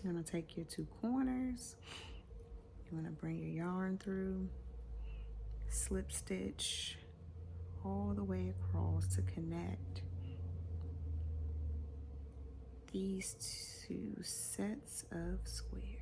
You're gonna take your two corners. You're gonna bring your yarn through, slip stitch all the way across to connect these two sets of squares.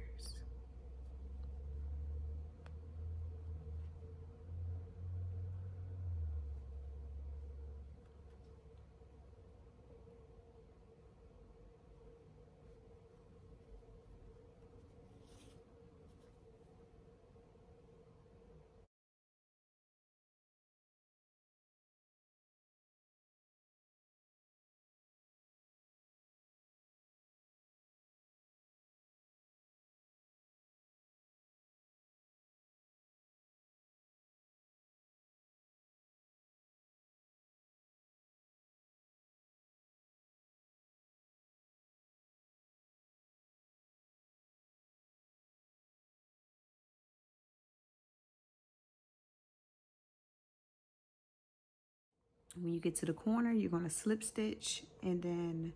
When you get to the corner, you're going to slip stitch and then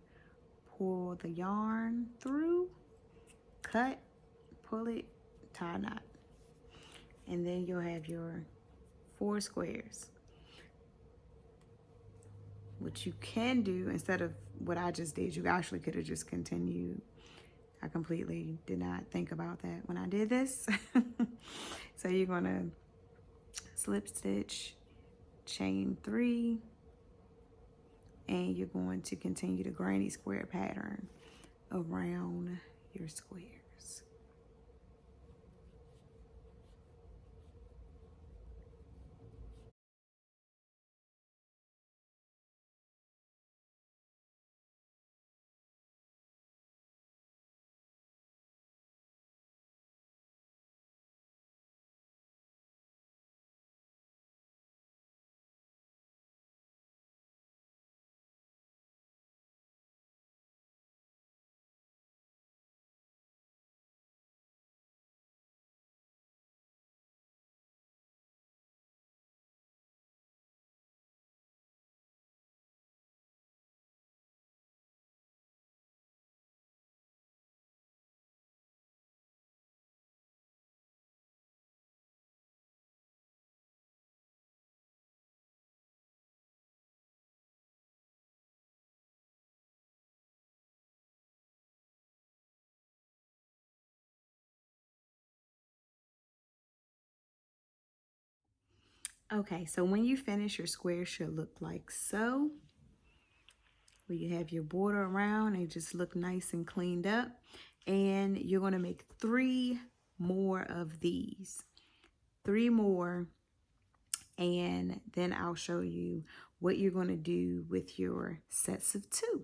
pull the yarn through, cut, pull it, tie a knot. And then you'll have your 4 squares. What you can do, instead of what I just did, you actually could have just continued. I completely did not think about that when I did this. So you're going to slip stitch, chain 3, and you're going to continue the granny square pattern around your squares. Okay, so when you finish, your square should look like so. Where you have your border around and just look nice and cleaned up. And you're going to make 3 more of these. 3 more, and then I'll show you what you're going to do with your sets of 2.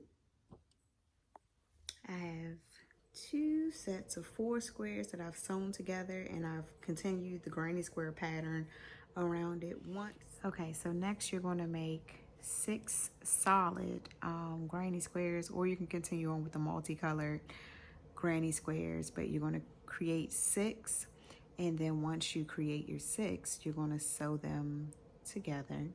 I have 2 sets of 4 squares that I've sewn together, and I've continued the granny square pattern around it once. Okay, so next you're going to make 6 solid granny squares, or you can continue on with the multicolored granny squares, but you're going to create 6, and then once you create your 6, you're going to sew them together,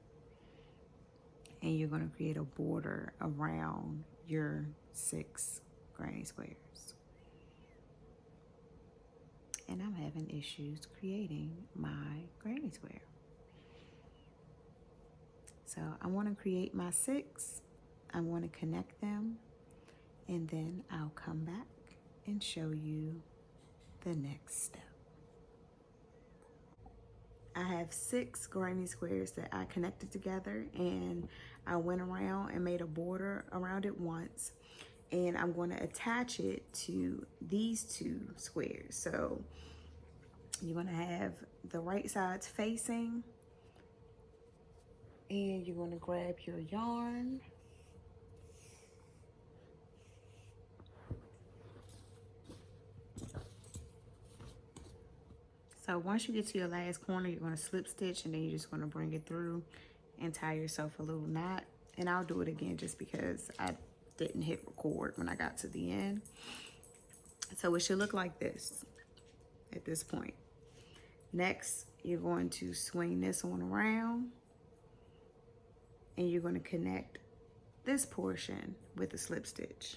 and you're going to create a border around your 6 granny squares. And I'm having issues creating my granny square. So I want to create my 6. I want to connect them, and then I'll come back and show you the next step. I have 6 granny squares that I connected together, and I went around and made a border around it once, and I'm going to attach it to these 2 squares. So you're going to have the right sides facing, and you're going to grab your yarn, so once you get to your last corner, you're going to slip stitch, and then you're just going to bring it through and tie yourself a little knot. And I'll do it again just because I didn't hit record when I got to the end. So it should look like this at this point. Next, you're going to swing this one around, and you're going to connect this portion with a slip stitch.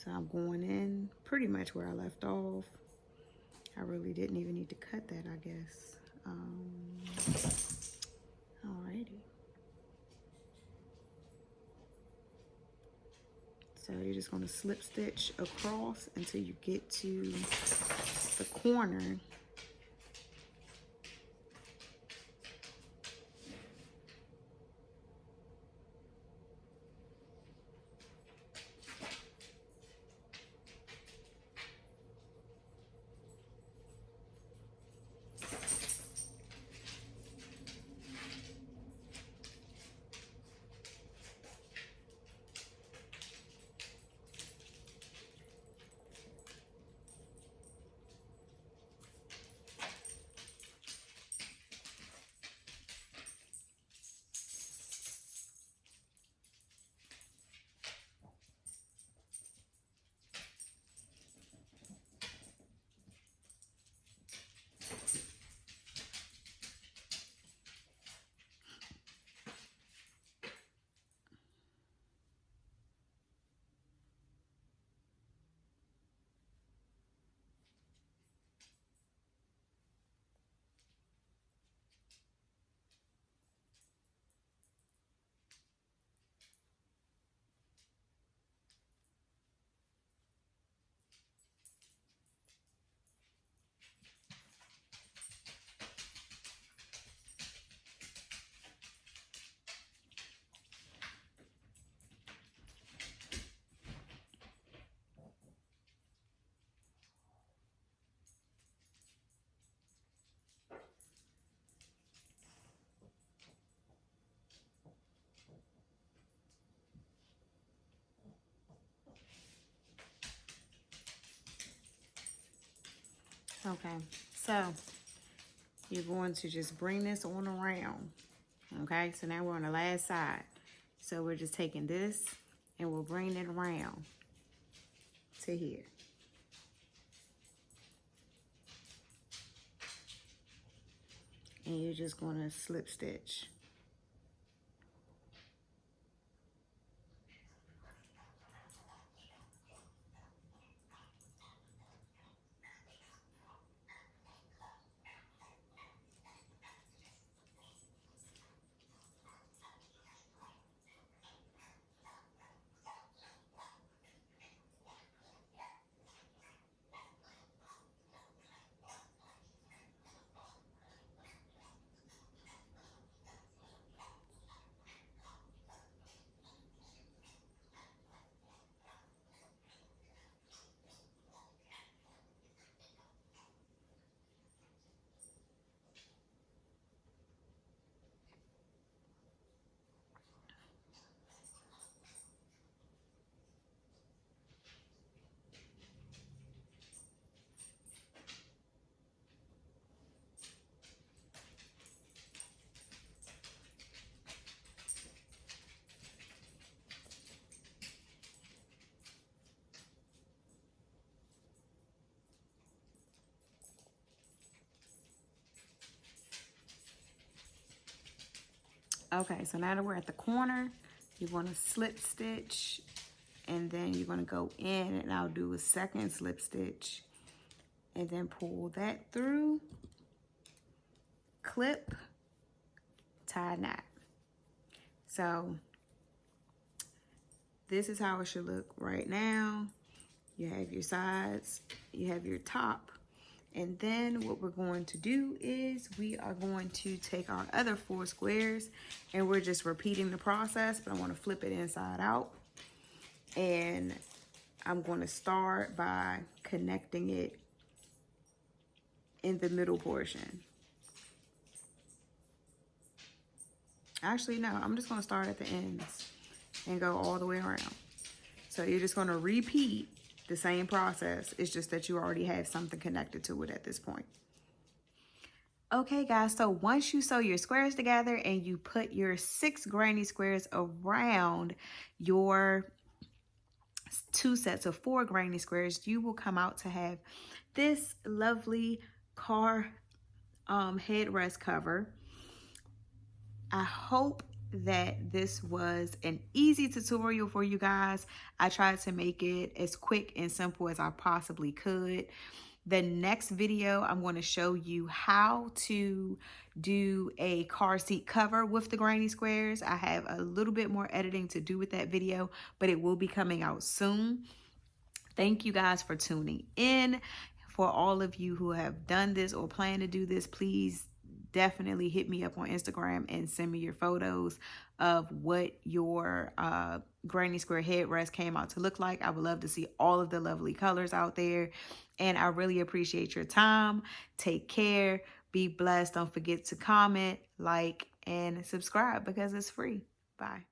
So I'm going in pretty much where I left off. I really didn't even need to cut that, I guess. Alrighty. So you're just going to slip stitch across until you get to the corner. Okay, so you're going to just bring this on around. Okay, so now we're on the last side. So we're just taking this and we'll bring it around to here. And you're just going to slip stitch. Okay, so now that we're at the corner, you're going to slip stitch and then you're going to go in and I'll do a second slip stitch and then pull that through, clip, tie knot. So this is how it should look right now. You have your sides, you have your top, and then what we're going to do is we are going to take our other 4 squares and we're just repeating the process, but I want to flip it inside out. And I'm going to start by connecting it in the middle portion. Actually, no, I'm just going to start at the ends and go all the way around. So you're just going to repeat the same process. It's just that you already have something connected to it at this point. Okay, guys, so once you sew your squares together and you put your 6 granny squares around your 2 sets of 4 granny squares, you will come out to have this lovely car headrest cover. I hope that this was an easy tutorial for you guys. I tried to make it as quick and simple as I possibly could. The next video, I'm going to show you how to do a car seat cover with the granny squares. I have a little bit more editing to do with that video, but it will be coming out soon. Thank you guys for tuning in. For all of you who have done this or plan to do this, please definitely hit me up on Instagram and send me your photos of what your granny square headrest came out to look like. I would love to see all of the lovely colors out there. And I really appreciate your time. Take care. Be blessed. Don't forget to comment, like, and subscribe because it's free. Bye.